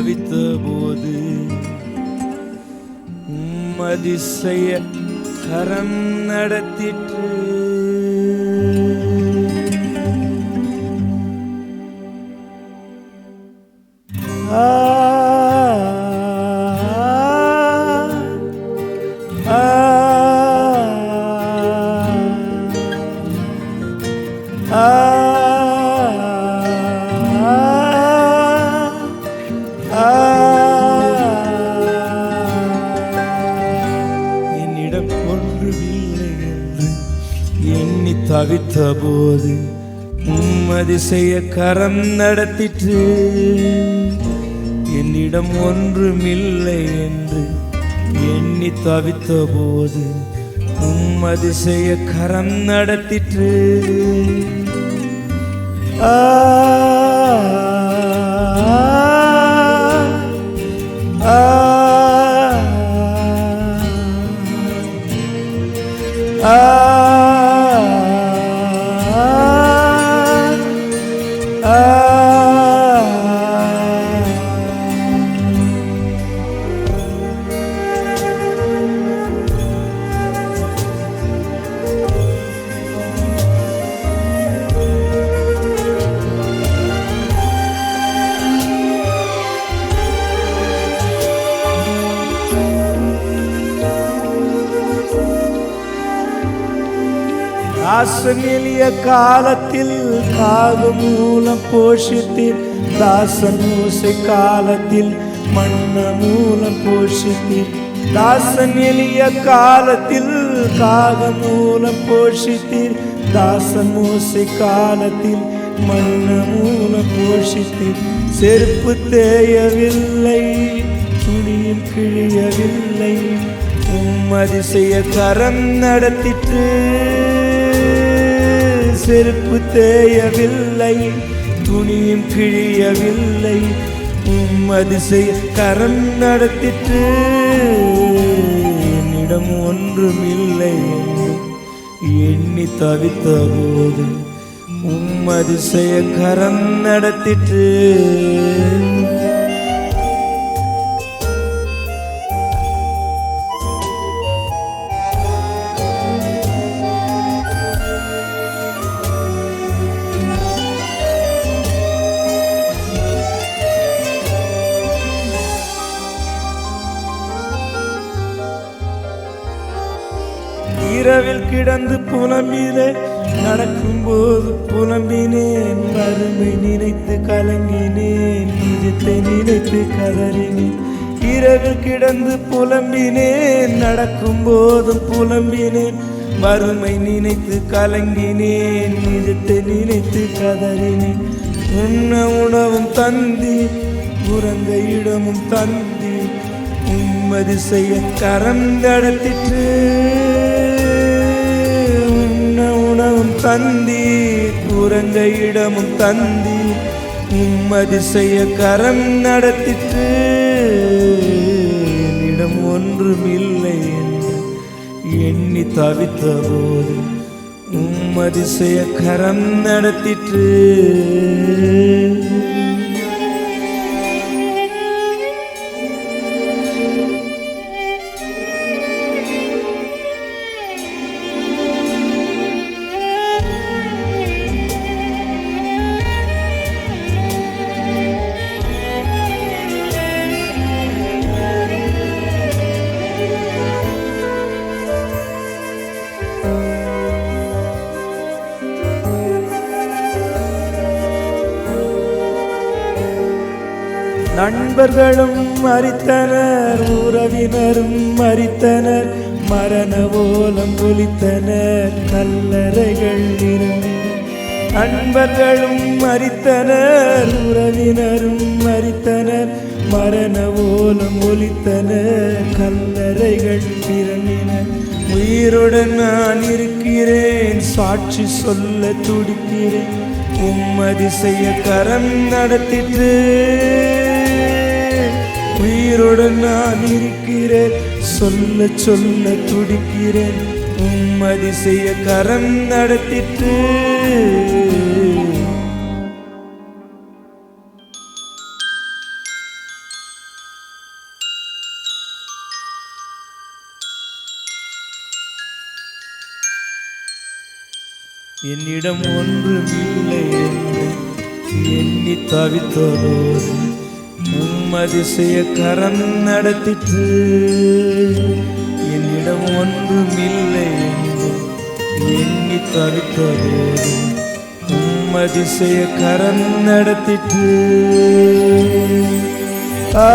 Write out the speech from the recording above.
தவித்த போது அதிசய கரம் நடத்திற்று. என்னிடம் ஒன்றுமில்லை என்று எண்ணி தவித்த போது அதிசய கரம் நடத்திற்று. என்னிடம் ஒன்றுமில்லை என்று எண்ணி தவித்த போது அதிசய கரம் நடத்திற்று. தாசன் எளிய காலத்தில் காகம் மூலம் போஷித்தீர். தாசன் ஓசை காலத்தில் மன்ன மூலம் போஷித்தீர். தாசன் எளிய காலத்தில் காகம் மூலம் போஷித்தீர். தாசன் ஓசை காலத்தில் மன்ன மூலம் போஷித்தீர். செருப்பு தேயவில்லை, துணியும் கிழியவில்லை, அதிசய கரம் நடத்திற்று. செருப்பு தேயவில்லை, துணியும் கிழியவில்லை, அதிசய கரம் நடத்திற்று. என்னிடம் ஒன்றுமில்லை என்று எண்ணி தவித்த போது அதிசய கரம் நடத்திற்று. இரவில் கிடந்து புலம்பிலே நடக்கும் போது புலம்பினேன். வறுமை நினைத்து கலங்கினேன், நிஜத்தை நினைத்து கதறினேன். இரவில் கிடந்து புலம்பினேன், நடக்கும் போதும் புலம்பினேன். வறுமை நினைத்து கலங்கினேன், நிஜத்தை நினைத்து கதறினேன். உண்ண உணவும் தந்தி, உறங்க இடமும் தந்தி, அதிசய கரம் நடத்திற்று. உணவும் தந்தி, உறங்க இடமும் தந்தி, அதிசய கரம் நடத்திற்று. என்னிடம் ஒன்றுமில்லை என்று எண்ணி தவித்த போது அதிசய கரம் நடத்திற்று. நண்பர்களும் மரித்தனர், உறவினரும் மரித்தனர், மரண ஓலம் ஒலித்தனர், கல்லறைகள் நிரம்பின. நண்பர்களும் மரித்தனர், உறவினரும் மரித்தனர், மரண ஓலம் ஒலித்தனர், கல்லறைகள் நிரம்பின. உயிருடன் நான் இருக்கிறேன், சாட்சி சொல்ல துடிக்கிறேன், அதிசய கரம் நடத்திற்று. உயிருடன் நான் இருக்கிறேன், சொல்ல சொல்ல துடிக்கிறேன், அதிசய கரம் நடத்திற்று. என்னிடம் ஒன்றுமில்லை என்று எண்ணி தவித்ததோடு அதிசய கரம் நடத்திற்று. என்னிடம் ஒன்றுமில்லை என்று எண்ணி தவித்ததோடு அதிசய கரம் நடத்திற்று. ஆ